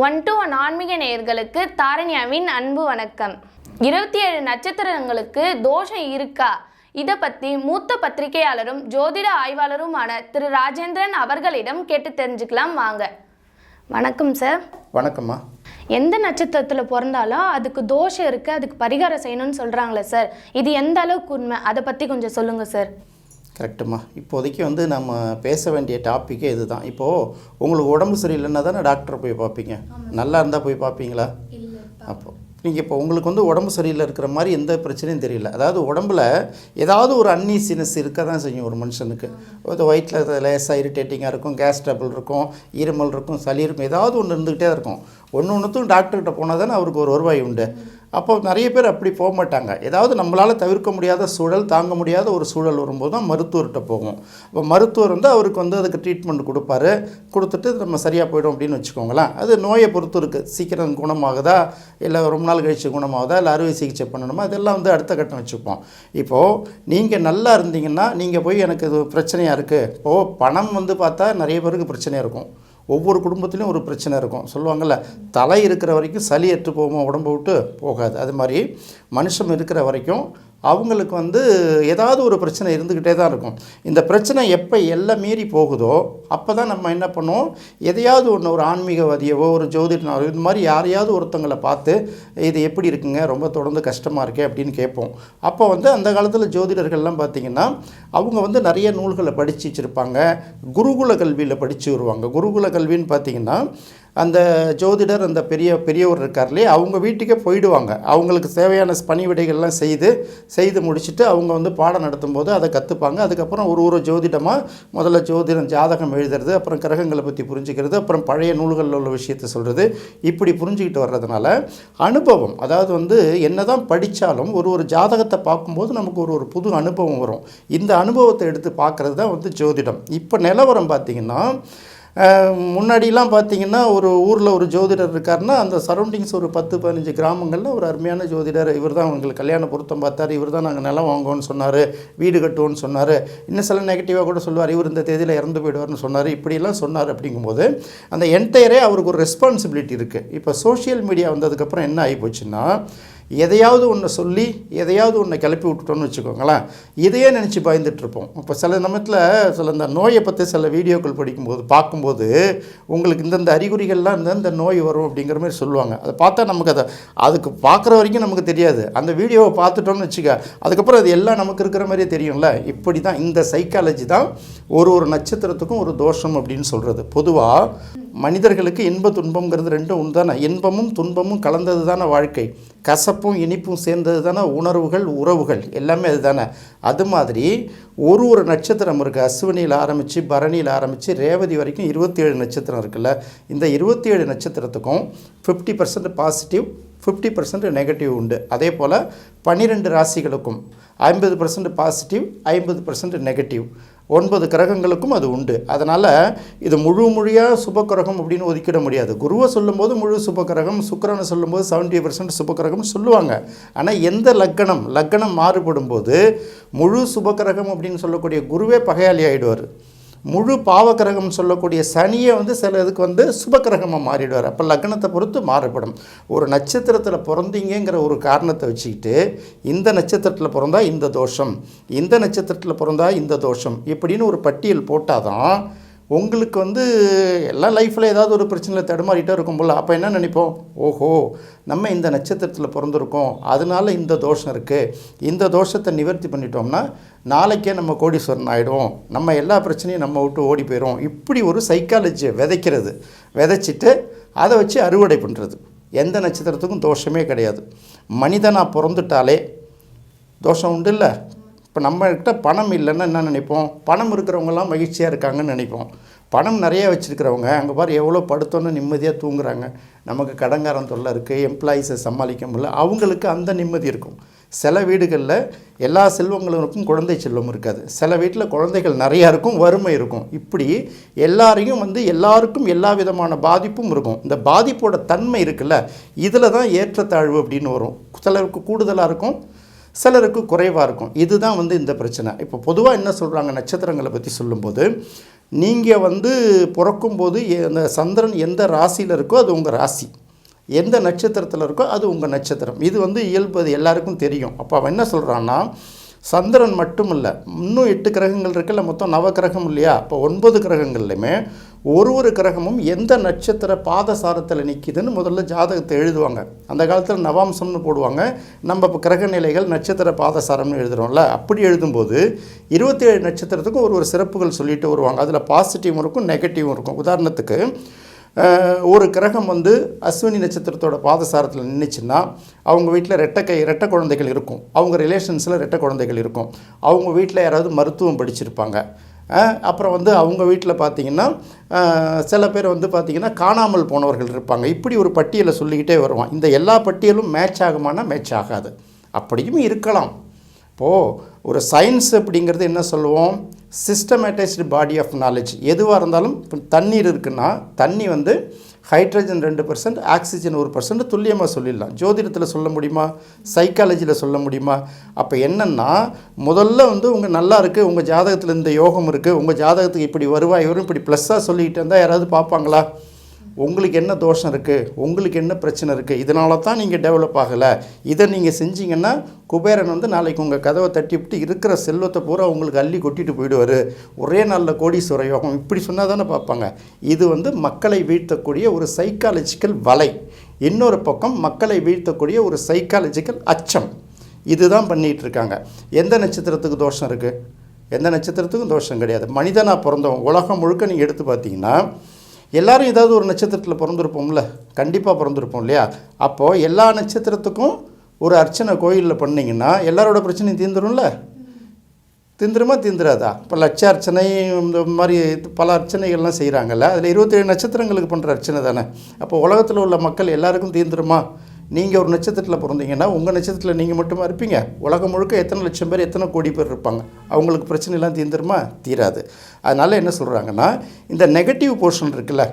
1-1 ஆன்மீக நேயர்களுக்கு தாரண்யாவின் அன்பு வணக்கம். 27 நட்சத்திரங்களுக்கு தோஷம் இருக்கா? இதை பற்றி மூத்த பத்திரிகையாளரும் ஜோதிட ஆய்வாளருமான திரு ராஜேந்திரன் அவர்களிடம் கேட்டு தெரிஞ்சுக்கலாம் வாங்க. வணக்கம் சார். வணக்கம்மா. எந்த நட்சத்திரத்தில் பிறந்தாலும் அதுக்கு தோஷம் இருக்குது, அதுக்கு பரிகாரம் செய்யணும்னு சொல்கிறாங்களே சார், இது எந்த அளவுக்கு உண்மை, அதை பற்றி கொஞ்சம் சொல்லுங்கள் சார். கரெக்டுமா. இப்போதைக்கு நம்ம பேச வேண்டிய டாப்பிக்கே இது தான். இப்போது உங்களுக்கு உடம்பு சரியில்லைன்னா தானே டாக்டரை போய் பார்ப்பீங்க. நல்லா இருந்தால் போய் பார்ப்பீங்களா? அப்போது நீங்கள் இப்போ உங்களுக்கு உடம்பு சரியில்லை இருக்கிற மாதிரி எந்த பிரச்சனையும் தெரியல. அதாவது உடம்புல ஏதாவது ஒரு அன்னீசினஸ் இருக்க தான் செய்யும் ஒரு மனுஷனுக்கு. ஒரு வயிற்றில் லேசாக இரிட்டேட்டிங்காக இருக்கும், கேஸ் ட்ரபிள் இருக்கும், இருமல் இருக்கும், சளி இருக்கும், ஏதாவது ஒன்று இருந்துக்கிட்டே இருக்கும். ஒன்றுத்தும் டாக்டர்கிட்ட போனால் தானே அவருக்கு ஒரு வருவாய் உண்டு. அப்போ நிறைய பேர் அப்படி போக மாட்டாங்க. ஏதாவது நம்மளால் தவிர்க்க முடியாத சூழல், தாங்க முடியாத ஒரு சூழல் வரும்போது தான் மருத்துவர்கிட்ட போகும். இப்போ மருத்துவர் அவருக்கு அதுக்கு ட்ரீட்மெண்ட் கொடுப்பாரு. கொடுத்துட்டு நம்ம சரியாக போய்டும் அப்படின்னு வச்சுக்கோங்களேன். அது நோயை பொறுத்து இருக்குது. சீக்கிரம் குணமாகுதா, இல்லை ரொம்ப நாள் கழிச்சு குணமாகுதா, இல்லை அறுவை சிகிச்சை பண்ணணுமா, இதெல்லாம் அடுத்த கட்டம் வச்சுப்போம். இப்போது நீங்கள் நல்லா இருந்தீங்கன்னா நீங்கள் போய் எனக்கு இது பிரச்சனையாக இருக்குது. இப்போது பணம் பார்த்தா நிறைய பேருக்கு பிரச்சனையாக இருக்கும். ஒவ்வொரு குடும்பத்துலேயும் ஒரு பிரச்சனை இருக்கும். சொல்லுவாங்கள்ல, தலை இருக்கிற வரைக்கும் சளி ஏற்று போகுமா உடம்பை விட்டு போகாது. அது மாதிரி மனுஷன் இருக்கிற வரைக்கும் அவங்களுக்கு ஏதாவது ஒரு பிரச்சனை இருந்துக்கிட்டே தான் இருக்கும். இந்த பிரச்சனை எப்போ எல்லாம் மீறி போகுதோ அப்போ தான் நம்ம என்ன பண்ணுவோம், எதையாவது ஒன்று ஒரு ஆன்மீகவாதியவோ ஒரு ஜோதிடனாரோ இது மாதிரி யாரையாவது ஒருத்தங்களை பார்த்து இது எப்படி இருக்குங்க, ரொம்ப தொடர்ந்து கஷ்டமாக இருக்கே அப்படின்னு கேட்போம். அப்போ அந்த காலத்தில் ஜோதிடர்கள்லாம் பார்த்திங்கன்னா அவங்க நிறைய நூல்களை படித்து வச்சுருப்பாங்க. குருகுல கல்வியில் படித்து வருவாங்க. குருகுல கல்வின்னு பார்த்திங்கன்னா அந்த ஜோதிடர் அந்த பெரியவர் இருக்கார்லே அவங்க வீட்டுக்கே போயிடுவாங்க. அவங்களுக்கு தேவையான பணிவிடைகள்லாம் செய்து முடிச்சுட்டு அவங்க பாடம் நடத்தும்போது அதை கற்றுப்பாங்க. அதுக்கப்புறம் ஒரு ஜோதிடமாக முதல்ல ஜோதிடம் ஜாதகம் எழுதுறது, அப்புறம் கிரகங்களை பற்றி புரிஞ்சுக்கிறது, அப்புறம் பழைய நூல்களில் உள்ள விஷயத்தை சொல்கிறது, இப்படி புரிஞ்சுக்கிட்டு வர்றதுனால அனுபவம், அதாவது என்ன தான் படித்தாலும் ஒரு ஜாதகத்தை பார்க்கும்போது நமக்கு ஒரு புது அனுபவம் வரும். இந்த அனுபவத்தை எடுத்து பார்க்குறது தான் ஜோதிடம். இப்போ நிலவரம் பார்த்திங்கன்னா, முன்னாடிலாம் பார்த்திங்கன்னா ஒரு ஊரில் ஒரு ஜோதிடர் இருக்காருன்னா அந்த சரௌண்டிங்ஸ் ஒரு 10-15 கிராமங்களில் ஒரு அருமையான ஜோதிடர், இவர் தான் அவங்களுக்கு கல்யாண பொருத்தம் பார்த்தார், இவர் தான் நாங்கள் நிலம் வாங்குவோன்னு சொன்னார், வீடு கட்டுவோன்னு சொன்னார், இன்னும் சில நெகட்டிவாக கூட சொல்லுவார், இவர் இந்த தேதியில் இறந்து போயிடுவார்னு சொன்னார், இப்படிலாம் சொன்னார். அப்படிங்கும்போது அந்த என்டையரே அவருக்கு ஒரு ரெஸ்பான்சிபிலிட்டி இருக்குது. இப்போ சோஷியல் மீடியா வந்ததுக்கப்புறம் என்ன ஆகி போச்சுன்னா, எதையாவது ஒன்று சொல்லி எதையாவது ஒன்று கிளப்பி விட்டுட்டோன்னு வச்சுக்கோங்களேன், இதையே நினச்சி பயந்துட்டுருப்போம். இப்போ சில சமயத்தில் இந்த நோயை பற்றி சில வீடியோக்கள் பார்க்கும்போது உங்களுக்கு இந்தந்த அறிகுறிகள்லாம் இந்த நோய் வரும் அப்படிங்கிற மாதிரி சொல்லுவாங்க. அதை பார்த்தா நமக்கு அதுக்கு பார்க்குற வரைக்கும் நமக்கு தெரியாது. அந்த வீடியோவை பார்த்துட்டோன்னு வச்சுக்க, அதுக்கப்புறம் அது எல்லாம் நமக்கு இருக்கிற மாதிரியே தெரியும்ல. இப்படி தான் இந்த சைக்காலஜி தான் ஒரு நட்சத்திரத்துக்கும் ஒரு தோஷம் அப்படின்னு சொல்கிறது. பொதுவாக மனிதர்களுக்கு இன்ப துன்பங்கிறது ரெண்டும் ஒன்று தானே. இன்பமும் துன்பமும் கலந்தது தானே வாழ்க்கை. கசப்பும் இனிப்பும் சேர்ந்தது தானே உணர்வுகள், உறவுகள் எல்லாமே அது தானே. அது மாதிரி ஒரு நட்சத்திரம் இருக்குது. அஸ்வினியில் ஆரம்பித்து பரணியில் ஆரம்பித்து ரேவதி வரைக்கும் 27 நட்சத்திரம் இருக்குல்ல. இந்த 27 நட்சத்திரத்துக்கும் 50% பாசிட்டிவ், 50% நெகட்டிவ் உண்டு. அதே போல் 12 ராசிகளுக்கும் 50% பாசிட்டிவ், 50% நெகட்டிவ். 9 கிரகங்களுக்கும் அது உண்டு. அதனால் இது முழுமையாக சுபக்கிரகம் அப்படின்னு ஒதுக்கிட முடியாது. குருவை சொல்லும்போது முழு சுபக்கிரகம், சுக்கிரனை சொல்லும்போது 70% சுபக்கிரகம்னு சொல்லுவாங்க. ஆனால் எந்த லக்கணம் மாறுபடும் போது முழு சுபக்கிரகம் அப்படின்னு சொல்லக்கூடிய குருவே பகையாளி ஆகிடுவார். முழு பாவக்கிரகம் சொல்லக்கூடிய சனியை சில இதுக்கு சுபக்கிரகமாக மாறிடுவார். அப்போ லக்னத்தை பொறுத்து மாறுபடும். ஒரு நட்சத்திரத்தில் பிறந்தீங்கிற ஒரு காரணத்தை வச்சுக்கிட்டு இந்த நட்சத்திரத்தில் பிறந்தா இந்த தோஷம், இந்த நட்சத்திரத்தில் பிறந்தா இந்த தோஷம் இப்படின்னு ஒரு பட்டியல் போட்டால் தான் உங்களுக்கு எல்லாம் லைஃப்பில் ஏதாவது ஒரு பிரச்சனையில் தடுமாறிட்டே இருக்கும் போல். அப்போ என்ன நினைப்போம், ஓஹோ நம்ம இந்த நட்சத்திரத்தில் பிறந்திருக்கோம், அதனால் இந்த தோஷம் இருக்குது, இந்த தோஷத்தை நிவர்த்தி பண்ணிட்டோம்னா நாளைக்கே நம்ம கோடீஸ்வரன் ஆகிடுவோம், நம்ம எல்லா பிரச்சனையும் நம்ம விட்டு ஓடி போயிடும். இப்படி ஒரு சைக்காலஜியை விதைச்சிட்டு அதை வச்சு அறுவடை பண்ணுறது. எந்த நட்சத்திரத்துக்கும் தோஷமே கிடையாது. மனிதனாக பிறந்துட்டாலே தோஷம் உண்டு இல்லை. இப்போ நம்மக்கிட்ட பணம் இல்லைன்னா என்ன நினைப்போம், பணம் இருக்கிறவங்கலாம் மகிழ்ச்சியாக இருக்காங்கன்னு நினைப்போம். பணம் நிறையா வச்சுருக்கிறவங்க அங்கே பாரு எவ்வளோ படுத்தோன்னு நிம்மதியாக தூங்குறாங்க. நமக்கு கடங்காரம் தொல்லை இருக்குது, எம்ப்ளாயீஸை சமாளிக்க முடியல, அவங்களுக்கு அந்த நிம்மதி இருக்கும். சில வீடுகளில் எல்லா செல்வங்களுக்கும் குழந்தை செல்வம் இருக்காது. சில வீட்டில் குழந்தைகள் நிறையா இருக்கும், வறுமை இருக்கும். இப்படி எல்லாருக்கும் எல்லா விதமான பாதிப்பும் இருக்கும். இந்த பாதிப்போட தன்மை இருக்குல்ல, இதில் தான் ஏற்றத்தாழ்வு அப்படின்னு வரும். சிலருக்கு கூடுதலாக இருக்கும், சிலருக்கு குறைவாக இருக்கும். இதுதான் வந்து இந்த பிரச்சனை. இப்போ பொதுவாக என்ன சொல்கிறாங்க நட்சத்திரங்களை பற்றி சொல்லும்போது, நீங்கள் வந்து பிறக்கும்போது அந்த சந்திரன் எந்த ராசியில் இருக்கோ அது உங்கள் ராசி, எந்த நட்சத்திரத்தில் இருக்கோ அது உங்கள் நட்சத்திரம். இது வந்து இயல்பு, அது எல்லாருக்கும் தெரியும். அப்போ அவன் என்ன சொல்கிறான்னா, சந்திரன் மட்டும் இல்லை, இன்னும் 8 கிரகங்கள் இருக்குல்ல, மொத்தம் 9 கிரகம் இல்லையா? அப்போ 9 கிரகங்கள்லையுமே ஒரு கிரகமும் எந்த நட்சத்திர பாதசாரத்தில் நிற்கிதுன்னு முதல்ல ஜாதகத்தை எழுதுவாங்க. அந்த காலத்தில் நவாம்சம்னு போடுவாங்க. நம்ம இப்போ கிரக நிலைகள் நட்சத்திர பாதசாரம்னு எழுதுகிறோம்ல, அப்படி எழுதும்போது 27 நட்சத்திரத்துக்கும் ஒரு சிறப்புகள் சொல்லிட்டு வருவாங்க. அதில் பாசிட்டிவும் இருக்கும், நெகட்டிவும் இருக்கும். உதாரணத்துக்கு ஒரு கிரகம் வந்து அஸ்வினி நட்சத்திரத்தோட பாதசாரத்தில் நின்றுச்சுன்னா அவங்க வீட்டில் ரெட்டை குழந்தைகள் இருக்கும், அவங்க ரிலேஷன்ஸில் ரெட்டை குழந்தைகள் இருக்கும், அவங்க வீட்டில் யாராவது மருத்துவம் படிச்சிருப்பாங்க. அப்புறம் வந்து அவங்க வீட்டில் பார்த்திங்கன்னா சில பேர் வந்து பார்த்திங்கன்னா காணாமல் போனவர்கள் இருப்பாங்க. இப்படி ஒரு பட்டியலை சொல்லிக்கிட்டே வருவான். இந்த எல்லா பட்டியலும் மேட்ச் ஆகுமானா மேட்ச் ஆகாது, அப்படியும் இருக்கலாம். இப்போது ஒரு சயின்ஸ் அப்படிங்கிறது என்ன சொல்லுவோம், சிஸ்டமேட்டைஸ்டு பாடி ஆஃப் நாலேஜ். எதுவாக இருந்தாலும் இப்போ தண்ணீர் இருக்குன்னா தண்ணி வந்து ஹைட்ரஜன் 2%, ஆக்சிஜன் 1% துல்லியமாக சொல்லிடலாம். ஜோதிடத்தில் சொல்ல முடியுமா, சைக்காலஜியில் சொல்ல முடியுமா? அப்போ என்னென்னா, முதல்ல வந்து உங்கள் நல்லா இருக்குது, உங்கள் ஜாதகத்தில் இந்த யோகம் இருக்குது, உங்கள் ஜாதகத்துக்கு இப்படி வருவாய் வரும், இப்படி ப்ளஸ்ஸாக சொல்லிக்கிட்டு இருந்தால் யாராவது பார்ப்பாங்களா? உங்களுக்கு என்ன தோஷம் இருக்குது, உங்களுக்கு என்ன பிரச்சனை இருக்குது, இதனால தான் நீங்கள் டெவலப் ஆகலை, இதை நீங்கள் செஞ்சீங்கன்னா குபேரன் வந்து நாளைக்கு உங்கள் கதவை தட்டிவிட்டு இருக்கிற செல்வத்தை பூரா உங்களுக்கு அள்ளி கொட்டிட்டு போயிடுவார், ஒரே நாளில் கோடீஸ்வர யோகம், இப்படி சொன்னால் தானே பார்ப்பாங்க. இது வந்து மக்களை வீழ்த்தக்கூடிய ஒரு சைக்காலஜிக்கல் வலை. இன்னொரு பக்கம் மக்களை வீழ்த்தக்கூடிய ஒரு சைக்காலஜிக்கல் அச்சம். இதுதான் பண்ணிகிட்டு இருக்காங்க. எந்த நட்சத்திரத்துக்கு தோஷம் இருக்குது? எந்த நட்சத்திரத்துக்கும் தோஷம் கிடையாது. மனிதனாக பிறந்தவங்க உலகம் முழுக்க நீங்கள் எடுத்து பார்த்தீங்கன்னா எல்லோரும் ஏதாவது ஒரு நட்சத்திரத்தில் பிறந்திருப்போம்ல, கண்டிப்பாக பிறந்திருப்போம் இல்லையா? அப்போது எல்லா நட்சத்திரத்துக்கும் ஒரு அர்ச்சனை கோயிலில் பண்ணிங்கன்னா எல்லாரோட பிரச்சனையும் தீர்ந்துரும்ல. தீந்துருமா தீந்துராதா? இப்போ லட்ச அர்ச்சனை இந்த மாதிரி பல அர்ச்சனைகள்லாம் செய்கிறாங்கல்ல, அதில் 27 நட்சத்திரங்களுக்கு பண்ணுற அர்ச்சனை தானே. அப்போ உலகத்தில் உள்ள மக்கள் எல்லாருக்கும் தீர்ந்துருமா? நீங்கள் ஒரு நட்சத்திரத்தில் பிறந்தீங்கன்னா உங்கள் நட்சத்திரத்தில் நீங்கள் மட்டுமா இருப்பீங்க? உலகம் முழுக்க எத்தனை லட்சம் பேர், எத்தனை கோடி பேர் இருப்பாங்க, அவங்களுக்கு பிரச்சனைலாம் தீர்ந்துருமா? தீராது. அதனால் என்ன சொல்கிறாங்கன்னா, இந்த நெகட்டிவ் போர்ஷன் இருக்குல்ல,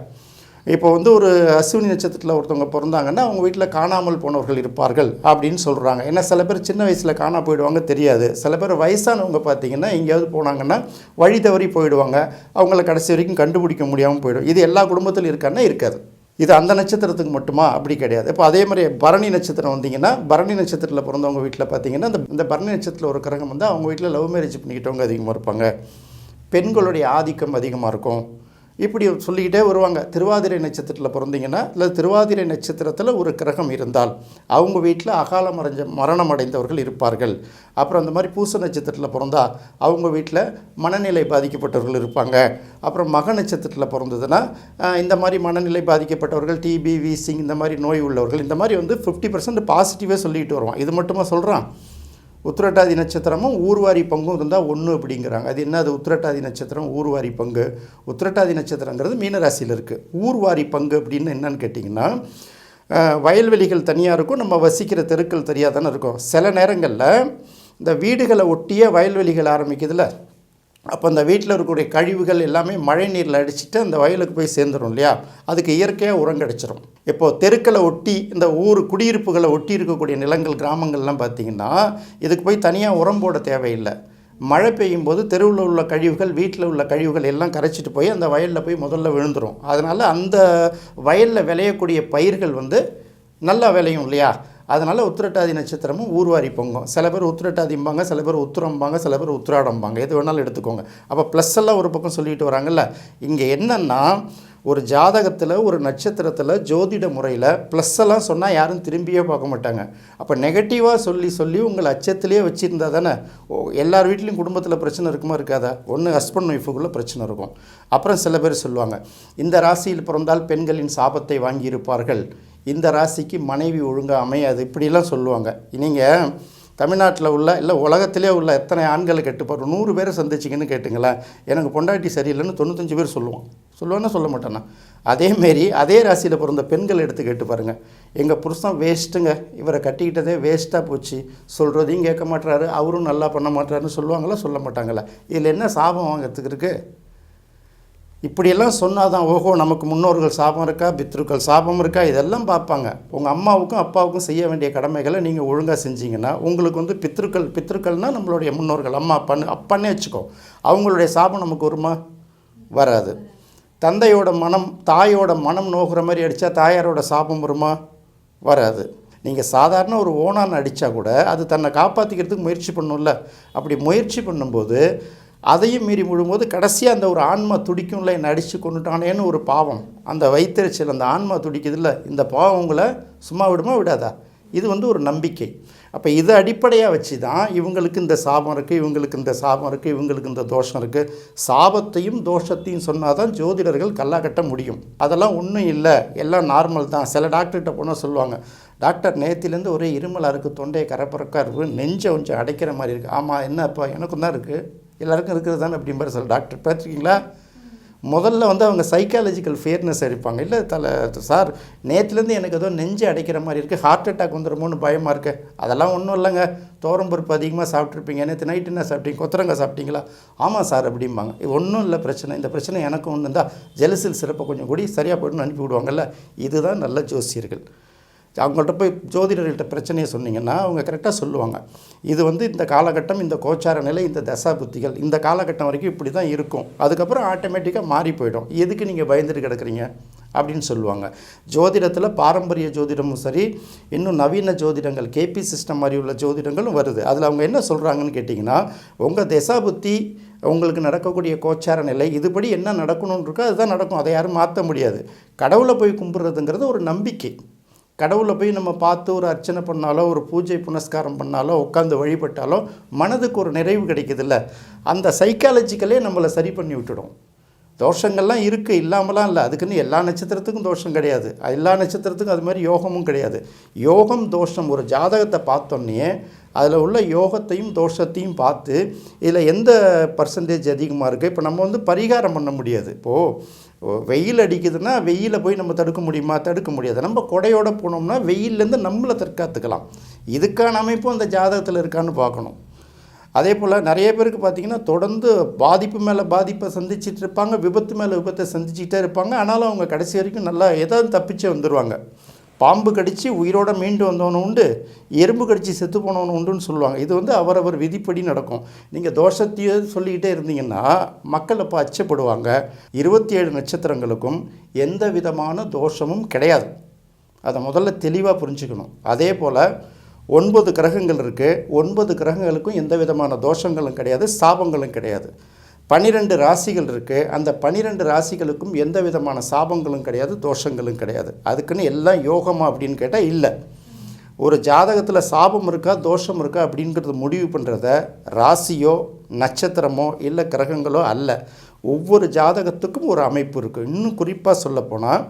இப்போ வந்து ஒரு அஸ்வினி நட்சத்திரத்தில் ஒருத்தவங்க பிறந்தாங்கன்னா அவங்க வீட்டில் காணாமல் போனவர்கள் இருப்பார்கள் அப்படின்னு சொல்கிறாங்க. ஏன்னா சில பேர் சின்ன வயசில் காணா போயிடுவாங்க, தெரியாது. சில பேர் வயசானவங்க பார்த்திங்கன்னா எங்கேயாவது போனாங்கன்னா வழி தவறி போயிடுவாங்க, அவங்கள கடைசி வரைக்கும் கண்டுபிடிக்க முடியாமல் போயிடும். இது எல்லா குடும்பத்திலும் இருக்கான்னா இருக்காது. இது அந்த நட்சத்திரத்துக்கு மட்டுமா? அப்படி கிடையாது. இப்போ அதே மாதிரி பரணி நட்சத்திரம் வந்தீங்கன்னா, பரணி நட்சத்திரத்தில் பிறந்தவங்க வீட்டில் பார்த்தீங்கன்னா இந்த பரணி நட்சத்திரத்தில் ஒரு கிரகம் வந்து அவங்க வீட்டில் லவ் மேரேஜ் பண்ணிக்கிட்டவங்க அதிகமாக இருப்பாங்க, பெண்களுடைய ஆதிக்கம் அதிகமாக இருக்கும், இப்படி சொல்லிக்கிட்டே வருவாங்க. திருவாதிரை நட்சத்திரத்தில் பிறந்தீங்கன்னா, இல்லை திருவாதிரை நட்சத்திரத்தில் ஒரு கிரகம் இருந்தால் அவங்க வீட்டில் அகால மரணம் அடைந்தவர்கள் இருப்பார்கள். அப்புறம் அந்த மாதிரி பூச நட்சத்திரத்தில் பிறந்தா அவங்க வீட்டில் மனநிலை பாதிக்கப்பட்டவர்கள் இருப்பாங்க. அப்புறம் மக நட்சத்திரத்தில் பிறந்ததுன்னா இந்த மாதிரி மனநிலை பாதிக்கப்பட்டவர்கள், டிபி, வீசிங் இந்த மாதிரி நோய் உள்ளவர்கள், இந்த மாதிரி வந்து 50% பாசிட்டிவாக சொல்லிட்டு வருவான். இது மட்டுமா சொல்கிறான்? உத்திரட்டாதி நட்சத்திரமும் ஊர்வாரி பங்கும் இருந்தால் ஒன்று அப்படிங்கிறாங்க. அது என்ன? அது உத்திரட்டாதி நட்சத்திரம் ஊர்வாரி பங்கு. உத்திரட்டாதி நட்சத்திரங்கிறது மீனராசியில் இருக்குது. ஊர்வாரி பங்கு அப்படின்னு என்னன்னு கேட்டிங்கன்னா, வயல்வெளிகள் தனியாக இருக்கும், நம்ம வசிக்கிற தெருக்கள் தனியாக தானே இருக்கும். சில நேரங்களில் இந்த வீடுகளை ஒட்டிய வயல்வெளிகள் ஆரம்பிக்குதுல்ல, அப்போ அந்த வீட்டில் இருக்கக்கூடிய கழிவுகள் எல்லாமே மழை நீரில் அடிச்சுட்டு அந்த வயலுக்கு போய் சேர்ந்துடும் இல்லையா? அதுக்கு இயற்கையாக உரம் கிடச்சிரும். இப்போது தெருக்களை ஒட்டி இந்த ஊர் குடியிருப்புகளை ஒட்டி இருக்கக்கூடிய நிலங்கள், கிராமங்கள்லாம் பார்த்திங்கன்னா இதுக்கு போய் தனியாக உரம் போட தேவையில்லை. மழை பெய்யும் போது தெருவில் உள்ள கழிவுகள், வீட்டில் உள்ள கழிவுகள் எல்லாம் கரைச்சிட்டு போய் அந்த வயலில் போய் முதல்ல விழுந்துடும். அதனால் அந்த வயலில் விளையக்கூடிய பயிர்கள் வந்து நல்லா விளையும் இல்லையா? அதனால் உத்திரட்டாதி நட்சத்திரமும் ஊர்வாரி பொங்கும். சில பேர் உத்திரட்டாதிம்பாங்க, சில பேர் உத்திரம்பாங்க, சில பேர் உத்திராடம்பாங்க, எது வேணாலும் எடுத்துக்கோங்க. அப்போ ப்ளஸ் எல்லாம் ஒரு பக்கம் சொல்லிட்டு வராங்கல்ல. இங்கே என்னென்னா, ஒரு ஜாதகத்தில் ஒரு நட்சத்திரத்தில் ஜோதிட முறையில் ப்ளஸ் எல்லாம் சொன்னால் யாரும் திரும்பியே பார்க்க மாட்டாங்க. அப்போ நெகட்டிவாக சொல்லி உங்களை அச்சத்திலே வச்சுருந்தா தானே எல்லார் வீட்லேயும் குடும்பத்தில் பிரச்சனை இருக்குமா இருக்காதா? ஒன்று ஹஸ்பண்ட் ஒய்ஃபுக்குள்ளே பிரச்சனை இருக்கும். அப்புறம் சில பேர் சொல்லுவாங்க, இந்த ராசியில் பிறந்தால் பெண்களின் சாபத்தை வாங்கியிருப்பார்கள், இந்த ராசிக்கு மனைவி ஒழுங்காக அமையாது, இப்படிலாம் சொல்லுவாங்க. நீங்கள் தமிழ்நாட்டில் உள்ள இல்லை உலகத்திலே உள்ள எத்தனை ஆண்களை கேட்டுப்பார், 100 பேரை சந்திச்சிங்கன்னு கேட்டுங்களேன், எனக்கு பொண்டாட்டி சரியில்லைன்னு 95 பேர் சொல்லுவான்னு சொல்ல மாட்டேன்னா. அதேமாரி அதே ராசியில் பிறந்த பெண்கள் எடுத்து கேட்டு பாருங்கள், எங்கள் புருஷன் வேஸ்ட்டுங்க, இவரை கட்டிக்கிட்டதே வேஸ்ட்டாக போச்சு, சொல்கிறதையும் கேட்க மாட்டாரு, அவரும் நல்லா பண்ண மாட்டாருன்னு சொல்லுவாங்களா சொல்ல மாட்டாங்களா? இதில் என்ன சாபம் வாங்கிறதுக்கு இருக்குது? இப்படியெல்லாம் சொன்னால் தான் ஓஹோ நமக்கு முன்னோர்கள் சாபம் இருக்கா, பித்ருக்கள் சாபம் இருக்கா, இதெல்லாம் பார்ப்பாங்க. உங்கள் அம்மாவுக்கும் அப்பாவுக்கும் செய்ய வேண்டிய கடமைகளை நீங்கள் ஒழுங்காக செஞ்சீங்கன்னா உங்களுக்கு வந்து பித்ருக்கள்னால் நம்மளுடைய முன்னோர்கள், அம்மா அப்பான்னே வச்சுக்கோ, அவங்களுடைய சாபம் நமக்கு வருமா? வராது. தந்தையோட மனம் தாயோட மனம் நோகிற மாதிரி அடித்தா தாயாரோட சாபம் வருமா? வராது. நீங்கள் சாதாரண ஒரு ஓனான் அடித்தா கூட அது தன்னை காப்பாற்றிக்கிறதுக்கு முயற்சி பண்ணும்ல. அப்படி முயற்சி பண்ணும்போது அதையும் மீறி விழும்போது கடைசியாக அந்த ஒரு ஆன்மா துடிக்கும்ல, என்னை அடித்து கொண்டுட்டானேன்னு ஒரு பாவம், அந்த வைத்தறிச்சல், அந்த ஆன்மா துடிக்குதுல்ல, இந்த பாவம் உங்களை சும்மா விடுமா விடாதா? இது வந்து ஒரு நம்பிக்கை. அப்போ இதை அடிப்படையாக வச்சு தான் இவங்களுக்கு இந்த சாபம் இருக்குது, இவங்களுக்கு இந்த சாபம் இருக்குது, இவங்களுக்கு இந்த தோஷம் இருக்குது. சாபத்தையும் தோஷத்தையும் சொன்னால் தான் ஜோதிடர்கள் கல்லா கட்ட முடியும். அதெல்லாம் ஒன்றும் இல்லை, எல்லாம் நார்மல் தான். சில டாக்டர்கிட்ட போனால் சொல்லுவாங்க, டாக்டர் நேத்திலேருந்து ஒரே இருமலாக இருக்குது, தொண்டையை கரப்பறக்கா இருக்குது, நெஞ்சை கொஞ்சம் அடைக்கிற மாதிரி இருக்குது. ஆமாம், என்னப்பா, எனக்கும் தான் இருக்குது, எல்லாருக்கும் இருக்கிறது தானே அப்படிம்பாரு சில டாக்டர். பார்த்துருக்கீங்களா? முதல்ல வந்து அவங்க சைக்காலஜிக்கல் ஃபேர்னஸ் அடிப்பாங்க. இல்லை சார் நேற்றுலேருந்து எனக்கு ஏதோ நெஞ்சு அடைக்கிற மாதிரி இருக்குது, ஹார்ட் அட்டாக் வந்துடுமோன்னு பயமாக இருக்குது. அதெல்லாம் ஒன்றும் இல்லைங்க, பருப்பு அதிகமாக சாப்பிட்ருப்பீங்க, நேற்று நைட்டு என்ன சாப்பிட்டீங்க, கொத்தரங்காய் சாப்பிட்டீங்களா? ஆமாம் சார் அப்படிம்பாங்க. ஒன்றும் இல்லை பிரச்சனை, இந்த பிரச்சனை எனக்கும் ஒன்று இருந்தால் ஜெலுசில் சிறப்பை கொஞ்சம் கூடி சரியாக போய்ட்டு அனுப்பி விடுவாங்கல்ல. இதுதான் நல்ல ஜோசியர்கள். அவங்கள்ட்ட போய் ஜோதிடர்கள்ட்ட பிரச்சனையை சொன்னீங்கன்னா அவங்க கரெக்டாக சொல்லுவாங்க. இது வந்து இந்த காலகட்டம், இந்த கோச்சார நிலை, இந்த தசா புத்திகள் இந்த காலகட்டம் வரைக்கும் இப்படி தான் இருக்கும், அதுக்கப்புறம் ஆட்டோமேட்டிக்காக மாறி போயிடும், எதுக்கு நீங்கள் பயந்துட்டு கிடக்குறீங்க அப்படின்னு சொல்லுவாங்க. ஜோதிடத்தில் பாரம்பரிய ஜோதிடமும் சரி, இன்னும் நவீன ஜோதிடங்கள் கேபி சிஸ்டம் மாதிரி உள்ள ஜோதிடங்களும் வருது. அதில் அவங்க என்ன சொல்கிறாங்கன்னு கேட்டிங்கன்னா, உங்கள் தசா புத்தி, உங்களுக்கு நடக்கக்கூடிய கோச்சார நிலை, இதுபடி என்ன நடக்கணும்னு இருக்கோ அதுதான் நடக்கும், அதை யாரும் மாற்ற முடியாது. கடவுளை போய் கும்பிட்றதுங்கிறது ஒரு நம்பிக்கை. கடவுளை போய் நம்ம பார்த்து ஒரு அர்ச்சனை பண்ணாலோ, ஒரு பூஜை புனஸ்காரம் பண்ணாலோ, உட்காந்து வழிபட்டாலோ மனதுக்கு ஒரு நிறைவு கிடைக்குதுல்ல. அந்த சைக்காலஜிக்கலே நம்மளை சரி பண்ணி விட்டுடும். தோஷங்கள்லாம் இருக்குது, இல்லாமலாம் இல்லை. அதுக்குன்னு எல்லா நட்சத்திரத்துக்கும் தோஷம் கிடையாது, எல்லா நட்சத்திரத்துக்கும் அது மாதிரி யோகமும் கிடையாது. யோகம் தோஷம் ஒரு ஜாதகத்தை பார்த்தோன்னே அதில் உள்ள யோகத்தையும் தோஷத்தையும் பார்த்து இதில் எந்த பர்சன்டேஜ் அதிகமாக இருக்குது. இப்போ நம்ம வந்து பரிகாரம் பண்ண முடியாது. இப்போது வெயில் அடிக்குதுன்னா வெயிலை போய் நம்ம தடுக்க முடியுமா? தடுக்க முடியாது. நம்ம கொடையோடு போனோம்னா வெயிலேருந்து நம்மளை தற்காத்துக்கலாம். இதுக்கான அமைப்பும் அந்த ஜாதகத்தில் இருக்கான்னு பார்க்கணும். அதே போல் நிறைய பேருக்கு பார்த்திங்கன்னா தொடர்ந்து பாதிப்பு மேலே பாதிப்பை சந்திச்சுட்டு இருப்பாங்க, விபத்து மேலே விபத்தை சந்திச்சுக்கிட்டே இருப்பாங்க. ஆனாலும் அவங்க கடைசி வரைக்கும் நல்லா ஏதாவது தப்பிச்சு வந்துடுவாங்க. பாம்பு கடித்து உயிரோடு மீண்டு வந்தவனு உண்டு, எறும்பு கடித்து செத்து போனவனு உண்டுன்னு சொல்லுவாங்க. இது வந்து அவரவர் விதிப்படி நடக்கும். நீங்கள் தோஷத்தையே சொல்லிக்கிட்டே இருந்தீங்கன்னா மக்கள் அப்போ அச்சப்படுவாங்க. 27 நட்சத்திரங்களுக்கும் எந்த விதமான தோஷமும் கிடையாது. அதை முதல்ல தெளிவாக புரிஞ்சுக்கணும். அதே போல் 9 கிரகங்கள் இருக்குது. 9 கிரகங்களுக்கும் எந்த விதமான தோஷங்களும் கிடையாது, சாபங்களும் கிடையாது. 12 ராசிகள் இருக்குது. அந்த 12 ராசிகளுக்கும் எந்த விதமான சாபங்களும் கிடையாது, தோஷங்களும் கிடையாது. அதுக்குன்னு எல்லாம் யோகமா அப்படின்னு கேட்டால் இல்லை. ஒரு ஜாதகத்தில் சாபம் இருக்கா தோஷம் இருக்கா அப்படிங்கிறது முடிவு பண்ணுறத ராசியோ நட்சத்திரமோ இல்லை கிரகங்களோ அல்ல. ஒவ்வொரு ஜாதகத்துக்கும் ஒரு அமைப்பு இருக்குது. இன்னும் குறிப்பாக சொல்லப்போனால்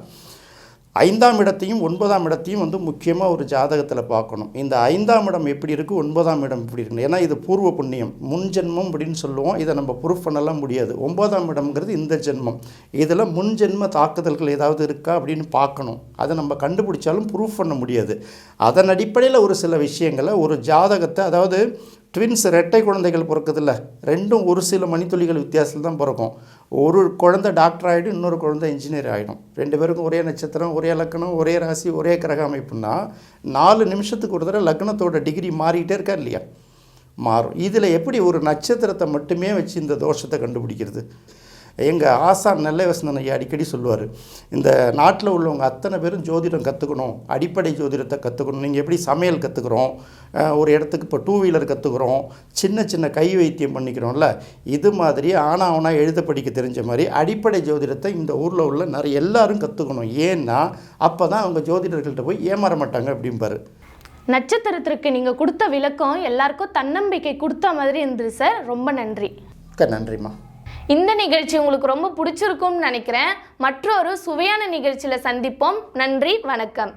5ஆம் இடத்தையும் 9ஆம் இடத்தையும் வந்து முக்கியமாக ஒரு ஜாதகத்தில் பார்க்கணும். இந்த 5ஆம் இடம் எப்படி இருக்குது, 9ஆம் இடம் எப்படி இருக்குது. ஏன்னா இது பூர்வ புண்ணியம், முன் ஜென்மம் அப்படின்னு சொல்லுவோம். இதை நம்ம ப்ரூஃப் பண்ணலாம் முடியாது. 9ஆம் இடம்ங்கிறது இந்த ஜென்மம். இதில் முன் ஜென்ம தாக்குதல்கள் ஏதாவது இருக்கா அப்படின்னு பார்க்கணும். அதை நம்ம கண்டுபிடிச்சாலும் ப்ரூஃப் பண்ண முடியாது. அதன் அடிப்படையில் ஒரு சில விஷயங்களை ஒரு ஜாதகத்தை, அதாவது ட்வின்ஸ் ரெட்டை குழந்தைகள் பிறக்குதில்ல, ரெண்டும் ஒரு சில மணித்துளிகள் வித்தியாசத்தில் தான் பிறக்கும். ஒரு குழந்தை டாக்டர் ஆகிடும், இன்னொரு குழந்தை இன்ஜினியர் ஆகிடும். 2 பேருக்கும் ஒரே நட்சத்திரம், ஒரே லக்னம், ஒரே ராசி, ஒரே கிரக அமைப்புன்னா 4 நிமிஷத்துக்கு ஒரு தடவை லக்னத்தோட டிகிரி மாறிக்கிட்டே இருக்கா இல்லையா? மாறும். இதில் எப்படி ஒரு நட்சத்திரத்தை மட்டுமே வச்சு இந்த தோஷத்தை கண்டுபிடிக்கிறது? எங்கள் ஆசான் நெல்லைவசனன் ஐயா அடிக்கடி சொல்லுவார், இந்த நாட்டில் உள்ளவங்க அத்தனை பேரும் ஜோதிடம் கற்றுக்கணும், அடிப்படை ஜோதிடத்தை கற்றுக்கணும். நீங்கள் எப்படி சமையல் கற்றுக்குறோம், ஒரு இடத்துக்கு இப்போ 2 வீலர் கற்றுக்குறோம், சின்ன சின்ன கை வைத்தியம் பண்ணிக்கிறோம்ல, இது மாதிரி ஆனா எழுத படிக்க தெரிஞ்ச மாதிரி அடிப்படை ஜோதிடத்தை இந்த ஊரில் உள்ள எல்லாரும் கற்றுக்கணும். ஏன்னா அப்போ தான் அவங்க ஜோதிடர்கள்ட்ட போய் ஏமாற மாட்டாங்க அப்படிம்பாரு. நட்சத்திரத்திற்கு நீங்கள் கொடுத்த விளக்கம் எல்லாருக்கும் தன்னம்பிக்கை கொடுத்த மாதிரி இருந்தது சார். ரொம்ப நன்றி. நன்றிம்மா. இந்த நிகழ்ச்சி உங்களுக்கு ரொம்ப பிடிச்சிருக்கும்னு நினைக்கிறேன். மற்றொரு சுவையான நிகழ்ச்சியில் சந்திப்போம். நன்றி, வணக்கம்.